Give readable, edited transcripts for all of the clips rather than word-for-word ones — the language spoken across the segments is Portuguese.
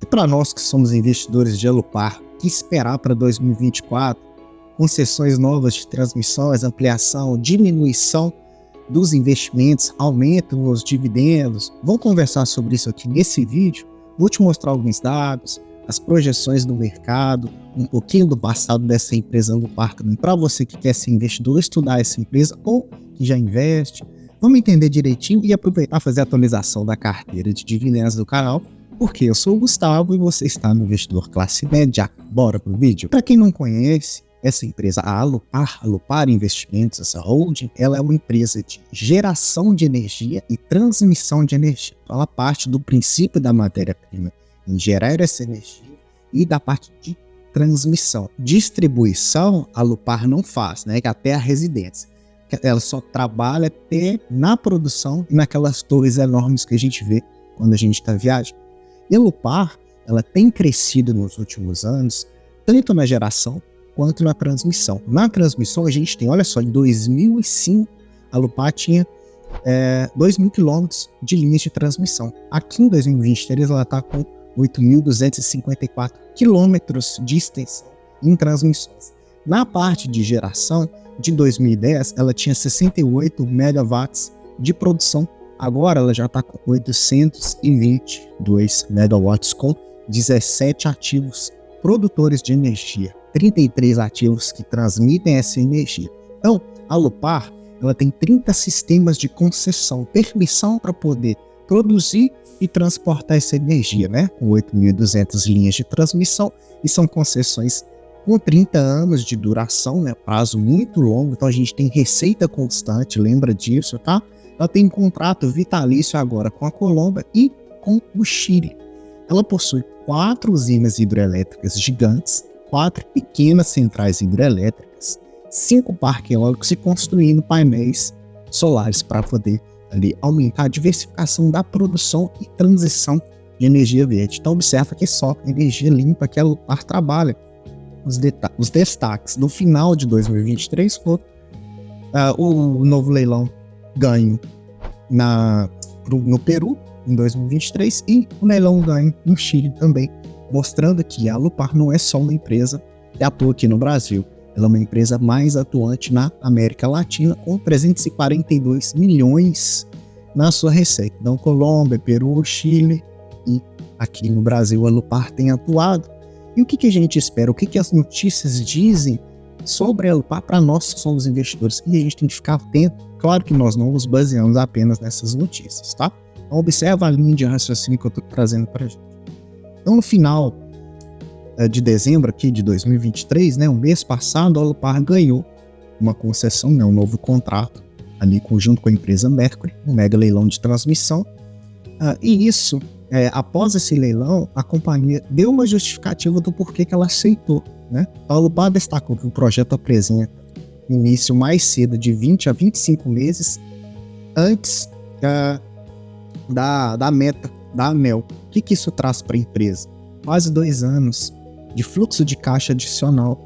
E para nós que somos investidores de Alupar, o que esperar para 2024? Concessões novas de transmissões, ampliação, diminuição dos investimentos, aumento nos dividendos. Vamos conversar sobre isso aqui nesse vídeo. Vou te mostrar alguns dados, as projeções do mercado, um pouquinho do passado dessa empresa Alupar também, para você que quer ser investidor, estudar essa empresa ou que já investe. Vamos entender direitinho e aproveitar fazer a atualização da carteira de dividendos do canal, porque eu sou o Gustavo e você está no Investidor Classe Média. Bora pro vídeo? Para quem não conhece, essa empresa, a Alupar Investimentos, essa holding, ela é uma empresa de geração de energia e transmissão de energia. Então, ela parte do princípio da matéria-prima em gerar essa energia e da parte de transmissão. Distribuição, a Alupar não faz, né? Que até a residência. Ela só trabalha até na produção e naquelas torres enormes que a gente vê quando a gente está viajando. E a Alupar, ela tem crescido nos últimos anos, tanto na geração quanto na transmissão. Na transmissão a gente tem, olha só, em 2005 a Alupar tinha 2.000 quilômetros de linhas de transmissão. Aqui em 2023 ela está com 8.254 quilômetros de extensão em transmissões. Na parte de geração, de 2010 ela tinha 68 megawatts de produção. Agora ela já está com 822 megawatts com 17 ativos produtores de energia, 33 ativos que transmitem essa energia. Então, a Alupar, ela tem 30 sistemas de concessão, permissão para poder produzir e transportar essa energia, né? Com 8.200 linhas de transmissão, e são concessões com 30 anos de duração, né? Prazo muito longo, então a gente tem receita constante, lembra disso, tá? Ela tem um contrato vitalício agora com a Colômbia e com o Chile. Ela possui 4 usinas hidrelétricas gigantes, 4 pequenas centrais hidrelétricas, 5 parques eólicos e construindo painéis solares para poder ali aumentar a diversificação da produção e transição de energia verde. Então observa que só energia limpa que a Alupar trabalha. Os destaques no final de 2023 foram o novo leilão ganho no Peru em 2023 e o leilão ganho no Chile também, mostrando que a Alupar não é só uma empresa que atua aqui no Brasil, ela é uma empresa mais atuante na América Latina, com 342 milhões na sua receita. Então, Colômbia, Peru, Chile e aqui no Brasil a Alupar tem atuado. E o que a gente espera? O que as notícias dizem sobre a Alupar para nós que somos investidores? E a gente tem que ficar atento. Claro que nós não nos baseamos apenas nessas notícias, tá? Então observa a linha de raciocínio que eu estou trazendo para a gente. Então no final de dezembro aqui de 2023, né, o mês passado, a Alupar ganhou uma concessão, né, um novo contrato ali junto com a empresa Mercury, um mega leilão de transmissão. E isso, após esse leilão, a companhia deu uma justificativa do porquê que ela aceitou, né? A Alupar destacou que o projeto apresenta início mais cedo de 20 a 25 meses antes da meta da ANEEL. O que isso traz para a empresa? Quase 2 anos de fluxo de caixa adicional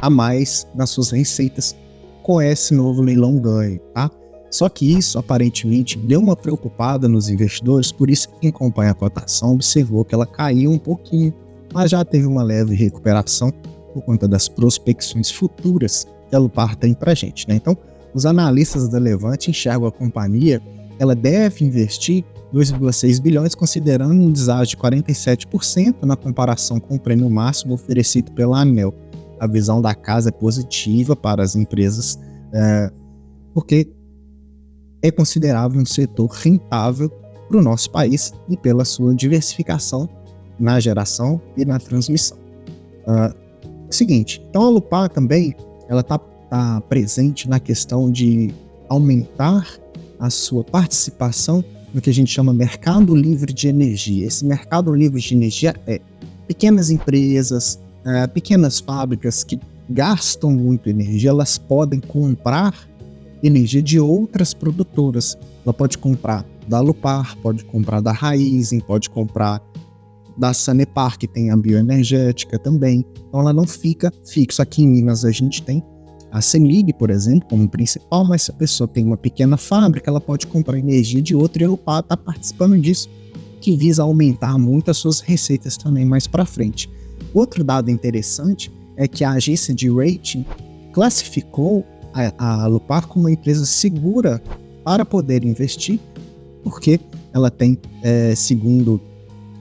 a mais nas suas receitas com esse novo leilão ganho, tá? Só que isso, aparentemente, deu uma preocupada nos investidores, por isso que quem acompanha a cotação observou que ela caiu um pouquinho, mas já teve uma leve recuperação por conta das prospecções futuras que a Alupar tem para a gente, né? Então, os analistas da Levante enxergam a companhia, ela deve investir 2,6 bilhões, considerando um deságio de 47% na comparação com o prêmio máximo oferecido pela ANEEL. A visão da casa é positiva para as empresas, porque é considerável um setor rentável para o nosso país e pela sua diversificação na geração e na transmissão. Seguinte, então a Alupar também ela está presente na questão de aumentar a sua participação no que a gente chama mercado livre de energia. Esse mercado livre de energia é pequenas empresas, pequenas fábricas que gastam muito energia, elas podem comprar energia de outras produtoras. Ela pode comprar da Alupar, pode comprar da Raízen, pode comprar da Sanepar, que tem a bioenergética também. Então ela não fica fixa. Aqui em Minas a gente tem a CEMIG, por exemplo, como principal, mas se a pessoa tem uma pequena fábrica, ela pode comprar energia de outra e a Alupar está participando disso. O que visa aumentar muito as suas receitas também mais para frente. Outro dado interessante é que a agência de rating classificou a Alupar como uma empresa segura para poder investir, porque ela tem, segundo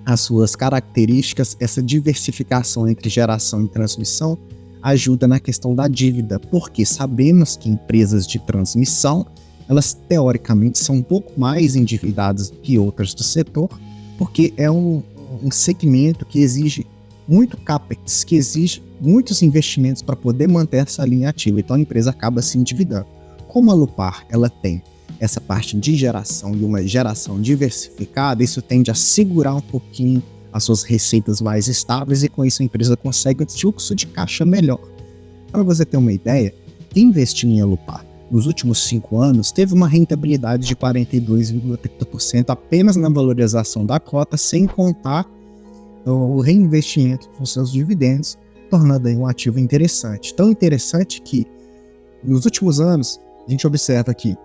as suas características, essa diversificação entre geração e transmissão ajuda na questão da dívida, porque sabemos que empresas de transmissão, elas teoricamente são um pouco mais endividadas do que outras do setor, porque é um segmento que exige muito capex, que exige muitos investimentos para poder manter essa linha ativa, então a empresa acaba se endividando. Como a Alupar, ela tem essa parte de geração e uma geração diversificada, isso tende a segurar um pouquinho as suas receitas mais estáveis e com isso a empresa consegue um fluxo de caixa melhor. Para você ter uma ideia, quem investiu em Alupar nos últimos 5 anos teve uma rentabilidade de 42,30% apenas na valorização da cota, sem contar o reinvestimento com seus dividendos, tornando aí um ativo interessante. Tão interessante que nos últimos anos a gente observa que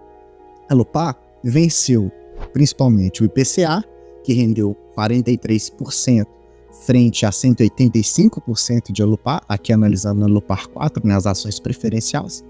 a Alupar venceu principalmente o IPCA, que rendeu 43% frente a 185% de Alupar, aqui analisando na Alupar 4, nas ações preferenciais,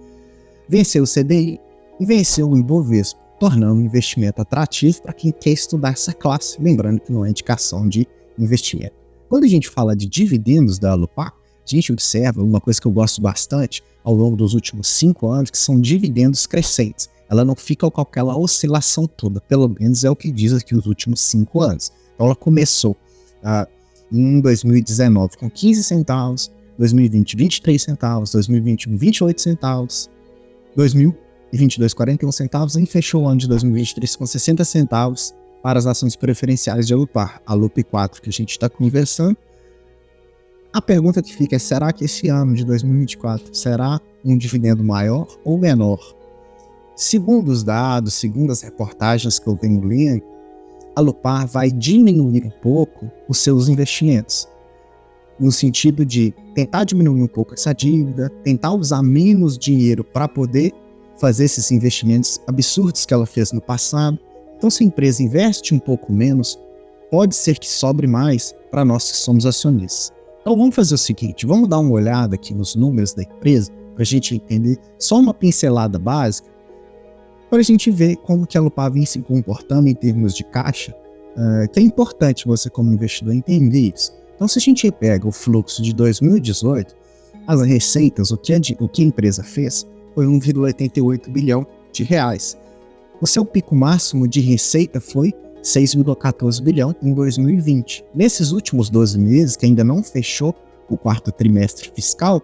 venceu o CDI e venceu o Ibovespa, tornando o investimento atrativo para quem quer estudar essa classe, lembrando que não é indicação de investimento. Quando a gente fala de dividendos da Alupar, a gente observa uma coisa que eu gosto bastante ao longo dos últimos 5 anos, que são dividendos crescentes. Ela não fica com aquela oscilação toda, pelo menos é o que diz aqui os últimos 5 anos. Então ela começou em 2019 com 15 centavos, 2020 23 centavos, 2021 28 centavos, 2022 41 centavos e fechou o ano de 2023 com 60 centavos para as ações preferenciais de Alupar, a LUP4 que a gente está conversando. A pergunta que fica é, será que esse ano de 2024 será um dividendo maior ou menor? Segundo os dados, segundo as reportagens que eu venho lendo, a Alupar vai diminuir um pouco os seus investimentos, no sentido de tentar diminuir um pouco essa dívida, tentar usar menos dinheiro para poder fazer esses investimentos absurdos que ela fez no passado. Então, se a empresa investe um pouco menos, pode ser que sobre mais para nós que somos acionistas. Então, vamos fazer o seguinte, vamos dar uma olhada aqui nos números da empresa, para a gente entender só uma pincelada básica, para a gente ver como que a Alupar vem se comportando em termos de caixa, que é importante você como investidor entender isso. Então, se a gente pega o fluxo de 2018, as receitas, o que a empresa fez foi 1,88 bilhão de reais. O seu pico máximo de receita foi 6,14 bilhão em 2020. Nesses últimos 12 meses, que ainda não fechou o quarto trimestre fiscal,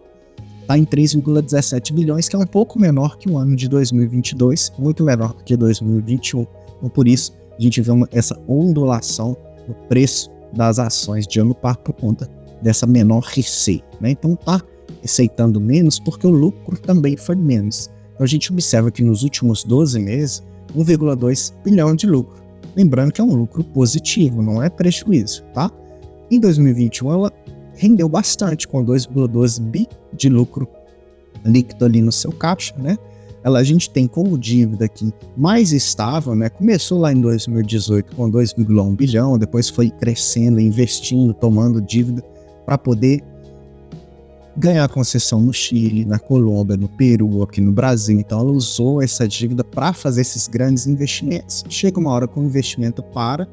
está em 3,17 bilhões, que é um pouco menor que o ano de 2022, muito menor do que 2021. Então, por isso, a gente vê essa ondulação no preço das ações de Alupar por conta dessa menor receita, né? Então, está receitando menos porque o lucro também foi menos. Então, a gente observa que nos últimos 12 meses, 1,2 bilhão de lucro. Lembrando que é um lucro positivo, não é prejuízo, tá? Em 2021, ela rendeu bastante, com 2,12 bi de lucro líquido ali no seu caixa, né? A gente tem como dívida aqui mais estável, né? Começou lá em 2018 com 2,1 bilhão, depois foi crescendo, investindo, tomando dívida para poder ganhar concessão no Chile, na Colômbia, no Peru, aqui no Brasil. Então ela usou essa dívida para fazer esses grandes investimentos. Chega uma hora que o investimento para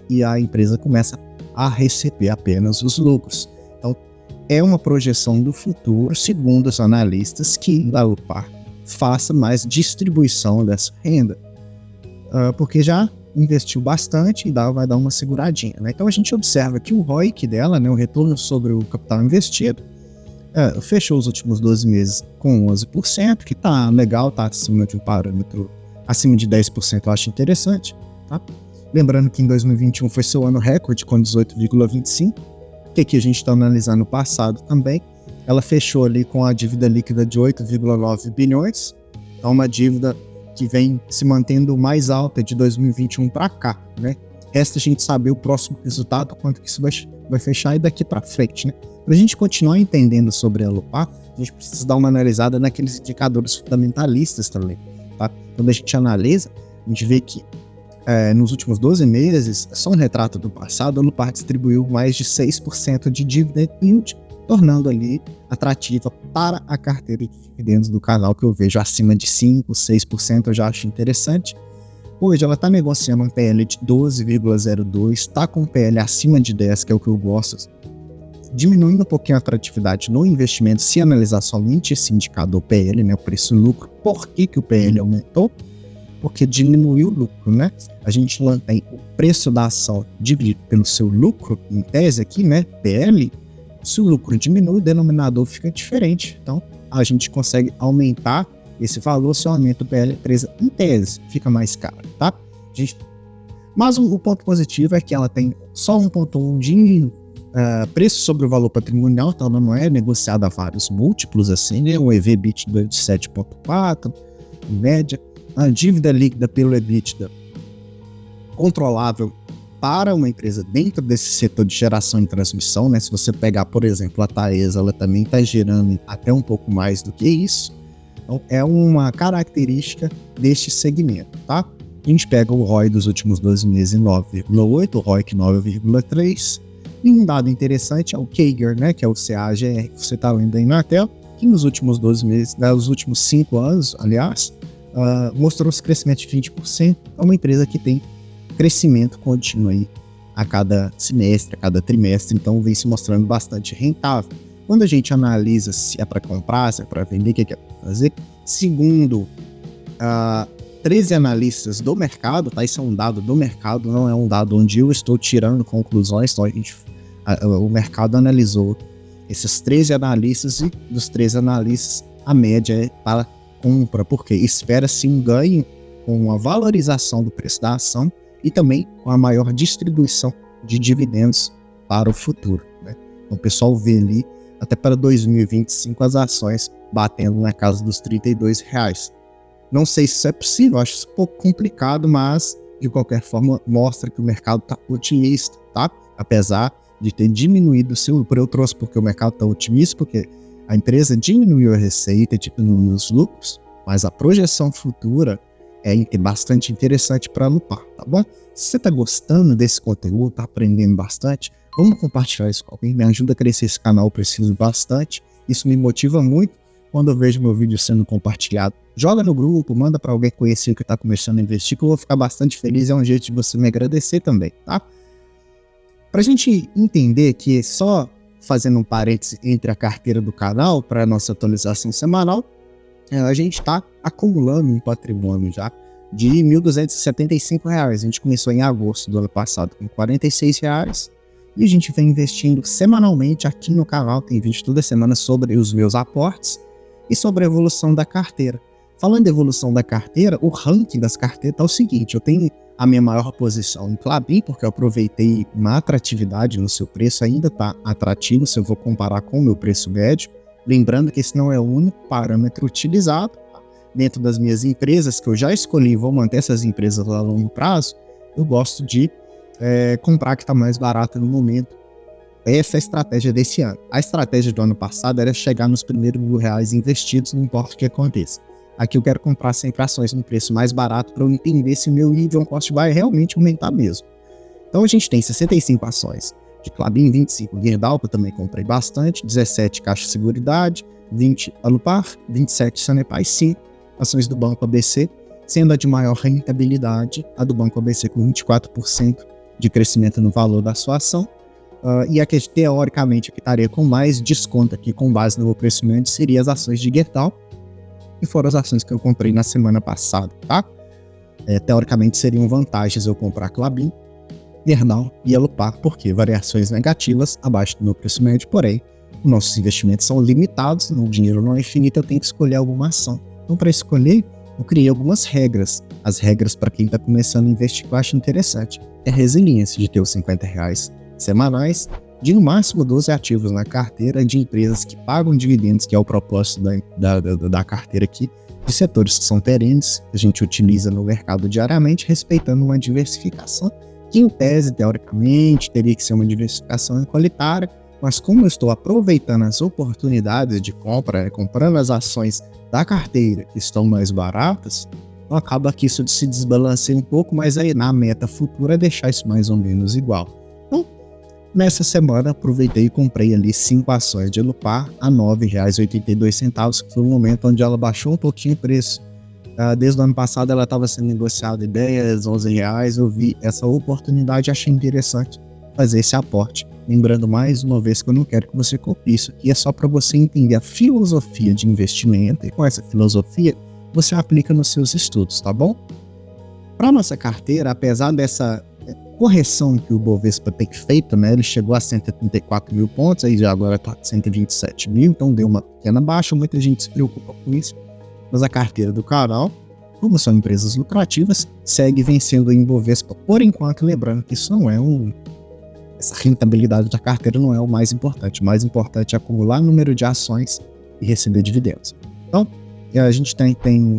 e a empresa começa a receber apenas os lucros. Então é uma projeção do futuro, segundo os analistas, que a Alupar faça mais distribuição dessa renda, porque já investiu bastante e vai dar uma seguradinha, né? Então a gente observa que o ROIC dela, né, o retorno sobre o capital investido, fechou os últimos 12 meses com 11%, que tá legal, tá acima de um parâmetro, acima de 10% eu acho interessante, tá? Lembrando que em 2021 foi seu ano recorde com 18,25%, que aqui a gente está analisando no passado também. Ela fechou ali com a dívida líquida de 8,9 bilhões, então uma dívida que vem se mantendo mais alta de 2021 para cá, né? Resta a gente saber o próximo resultado, quanto que isso vai fechar e daqui para frente, né? Para a gente continuar entendendo sobre a Alupar, a gente precisa dar uma analisada naqueles indicadores fundamentalistas também, tá? Quando a gente analisa, a gente vê que nos últimos 12 meses, só um retrato do passado, a Alupar distribuiu mais de 6% de dividend yield, tornando ali atrativa para a carteira de dividendos do canal, que eu vejo acima de 5%, 6%, eu já acho interessante. Hoje ela está negociando um PL de 12,02, está com um PL acima de 10, que é o que eu gosto, diminuindo um pouquinho a atratividade no investimento, se analisar somente esse indicador PL, né, o preço-lucro. Por que o PL aumentou? Porque diminuiu o lucro, né? A gente mantém o preço da ação dividido pelo seu lucro, em tese aqui, né, PL. Se o lucro diminui, o denominador fica diferente. Então, a gente consegue aumentar esse valor se aumenta o PL, a empresa, em tese, fica mais caro, tá? Mas o ponto positivo é que ela tem só 1,1 de preço sobre o valor patrimonial, então ela não é negociada a vários múltiplos, assim, né? Um EV/EBITDA de 7,4, em média. A dívida líquida pelo EBITDA controlável para uma empresa dentro desse setor de geração e transmissão, né? Se você pegar, por exemplo, a Taesa, ela também está gerando até um pouco mais do que isso. Então, é uma característica deste segmento, tá? A gente pega o ROI dos últimos 12 meses em 9,8, o ROIC 9,3. E um dado interessante é o CAGR, né? Que é o CAGR, que você está lendo aí na tela, que nos últimos 12 meses, nos últimos 5 anos, aliás, mostrou esse crescimento de 20%. É uma empresa que tem crescimento contínuo aí a cada semestre, a cada trimestre, então vem se mostrando bastante rentável. Quando a gente analisa se é para comprar, se é para vender, o que é para fazer, segundo 13 analistas do mercado, tá? Isso é um dado do mercado, não é um dado onde eu estou tirando conclusões, então o mercado analisou esses 13 analistas e dos 13 analistas a média é para compra, porque espera-se um ganho com a valorização do preço da ação e também com a maior distribuição de dividendos para o futuro, né? Então, o pessoal vê ali, até para 2025, as ações batendo na casa dos R$32. Não sei se isso é possível, acho isso um pouco complicado, mas, de qualquer forma, mostra que o mercado está otimista, tá? Apesar de ter diminuído o seu lucro, eu trouxe porque o mercado está otimista, porque a empresa diminuiu a receita, diminuiu os lucros, mas a projeção futura é bastante interessante para a Alupar, tá bom? Se você está gostando desse conteúdo, está aprendendo bastante, vamos compartilhar isso com alguém, me ajuda a crescer esse canal, eu preciso bastante, isso me motiva muito quando eu vejo meu vídeo sendo compartilhado. Joga no grupo, manda para alguém conhecido que está começando a investir, que eu vou ficar bastante feliz, é um jeito de você me agradecer também, tá? Para a gente entender que só fazendo um parêntese entre a carteira do canal para a nossa atualização semanal, a gente está acumulando um patrimônio já de R$ 1.275. A gente começou em agosto do ano passado com R$ 46 e a gente vem investindo semanalmente aqui no canal. Tem vídeo toda semana sobre os meus aportes e sobre a evolução da carteira. Falando de evolução da carteira, o ranking das carteiras está o seguinte: eu tenho a minha maior posição em Klabin, porque eu aproveitei uma atratividade no seu preço, ainda está atrativo se eu vou comparar com o meu preço médio. Lembrando que esse não é o único parâmetro utilizado dentro das minhas empresas, que eu já escolhi, vou manter essas empresas a longo prazo. Eu gosto de comprar que está mais barato no momento. Essa é a estratégia desse ano. A estratégia do ano passado era chegar nos primeiros R$1.000 investidos, não importa o que aconteça. Aqui eu quero comprar sempre ações no preço mais barato para eu entender se o meu yield cost vai realmente aumentar mesmo. Então a gente tem 65 ações de Klabin, 25 Gerdau, que eu também comprei bastante, 17 Caixa Seguridade, 20 Alupar, 27 Sanepar e 5 ações do Banco ABC, sendo a de maior rentabilidade a do Banco ABC com 24% de crescimento no valor da sua ação, e a que teoricamente que estaria com mais desconto aqui com base no meu preço médio seria as ações de Gerdau, e foram as ações que eu comprei na semana passada, tá? Teoricamente seriam vantagens eu comprar Klabin, Gerdau e Alupar, porque variações negativas abaixo do meu preço médio, porém, nossos investimentos são limitados, o dinheiro não é infinito, eu tenho que escolher alguma ação. Então, para escolher, eu criei algumas regras. As regras para quem está começando a investir que eu acho interessante é a resiliência de ter os R$50 semanais, de no máximo 12 ativos na carteira de empresas que pagam dividendos, que é o propósito da carteira aqui, de setores que são perenes, que a gente utiliza no mercado diariamente, respeitando uma diversificação, que em tese, teoricamente, teria que ser uma diversificação qualitária, mas como eu estou aproveitando as oportunidades de compra, comprando as ações da carteira que estão mais baratas, Então acaba que isso se desbalanceia um pouco, mas aí na meta futura é deixar isso mais ou menos igual. Então, nessa semana, aproveitei e comprei ali 5 ações de Alupar a R$ 9,82, que foi o momento onde ela baixou um pouquinho o preço. Desde o ano passado ela estava sendo negociada em R$ 10, R$ 11. Eu vi essa oportunidade e achei interessante fazer esse aporte. Lembrando mais uma vez que eu não quero que você copie isso aqui, é só para você entender a filosofia de investimento, e com essa filosofia você aplica nos seus estudos, tá bom? Para nossa carteira, apesar dessa correção que o Bovespa tem feito, né, ele chegou a 134 mil pontos, aí já agora está 127 mil, então deu uma pequena baixa, muita gente se preocupa com isso, mas a carteira do canal, como são empresas lucrativas, segue vencendo em Bovespa por enquanto, lembrando que isso não é essa rentabilidade da carteira não é o mais importante é acumular número de ações e receber dividendos. Então, a gente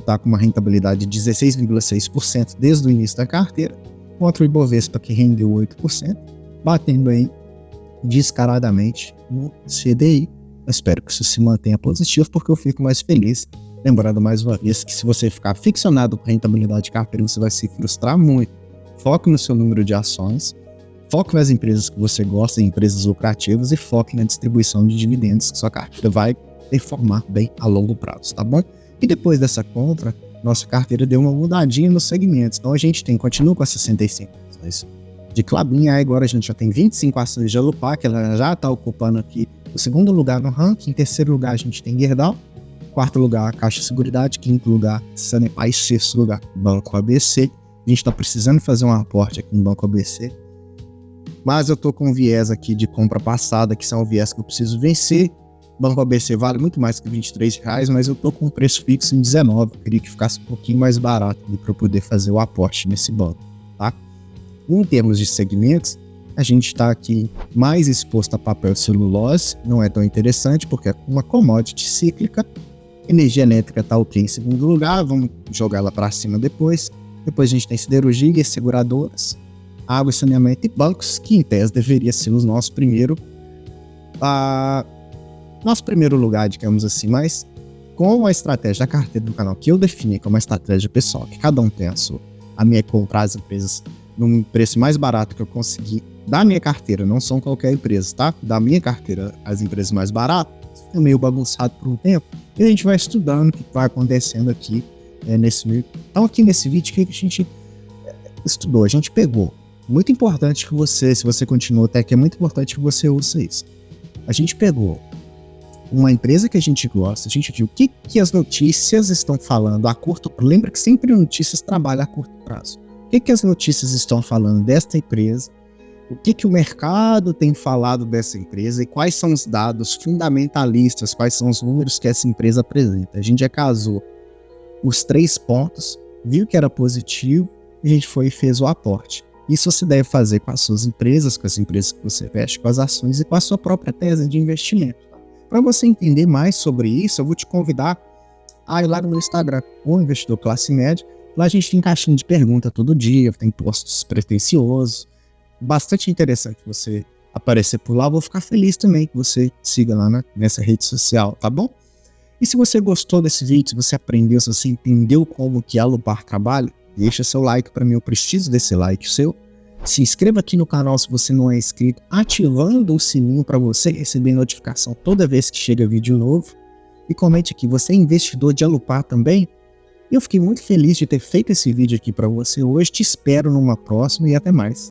tá com uma rentabilidade de 16,6% desde o início da carteira, contra o Ibovespa que rendeu 8%, batendo aí descaradamente no CDI. Eu espero que isso se mantenha positivo, porque eu fico mais feliz. Lembrando mais uma vez que se você ficar ficcionado com rentabilidade de carteira, você vai se frustrar muito. Foque no seu número de ações, foque nas empresas que você gosta, em empresas lucrativas, e foque na distribuição de dividendos que sua carteira vai performar bem a longo prazo, tá bom? E depois dessa compra, nossa carteira deu uma mudadinha nos segmentos. Então a gente continua com as 65 ações de Klabin, aí agora a gente já tem 25 ações de Alupar, que ela já está ocupando aqui o segundo lugar no ranking. Em terceiro lugar a gente tem Gerdau, quarto lugar Caixa Seguridade, quinto lugar Sanepar e sexto lugar Banco ABC. A gente está precisando fazer um aporte aqui no Banco ABC, mas eu estou com um viés aqui de compra passada, que são o viés que eu preciso vencer. Banco ABC vale muito mais que R$23, mas eu tô com um preço fixo em 19. Eu queria que ficasse um pouquinho mais barato para eu poder fazer o aporte nesse banco, tá? Em termos de segmentos, a gente está aqui mais exposto a papel e celulose, não é tão interessante porque é uma commodity cíclica. Energia elétrica está ok em segundo lugar, vamos jogar ela para cima depois. Depois a gente tem siderurgia, seguradoras, água e saneamento e bancos, que em tese deveria ser o nosso primeiro lugar, digamos assim, mas com a estratégia da carteira do canal que eu defini como uma estratégia pessoal, que cada um tem a sua. A minha é comprar as empresas num preço mais barato que eu consegui da minha carteira, não são qualquer empresa, tá? Da minha carteira, as empresas mais baratas, é meio bagunçado por um tempo, e a gente vai estudando o que vai acontecendo aqui nesse meio. Então aqui nesse vídeo, o que a gente estudou? A gente pegou, muito importante que você, se você continuou até aqui, é muito importante que você ouça isso. A gente pegou uma empresa que a gente gosta, a gente viu o que as notícias estão falando a curto prazo. Lembra que sempre notícias trabalham a curto prazo. O que as notícias estão falando desta empresa, o que o mercado tem falado dessa empresa e quais são os dados fundamentalistas, quais são os números que essa empresa apresenta. A gente já casou os 3 pontos, viu que era positivo e a gente foi e fez o aporte. Isso você deve fazer com as suas empresas, com as empresas que você investe, com as ações e com a sua própria tese de investimento. Para você entender mais sobre isso, eu vou te convidar a ir lá no meu Instagram, o Investidor Classe Média. Lá a gente tem caixinha de pergunta todo dia, tem posts pretensiosos. Bastante interessante você aparecer por lá. Eu vou ficar feliz também que você siga lá nessa rede social, tá bom? E se você gostou desse vídeo, se você aprendeu, se você entendeu como que a Alupar trabalha, deixa seu like para mim, eu preciso desse like seu. Se inscreva aqui no canal se você não é inscrito, ativando o sininho para você receber notificação toda vez que chega vídeo novo. E comente aqui, você é investidor de Alupar também? Eu fiquei muito feliz de ter feito esse vídeo aqui para você hoje, te espero numa próxima e até mais.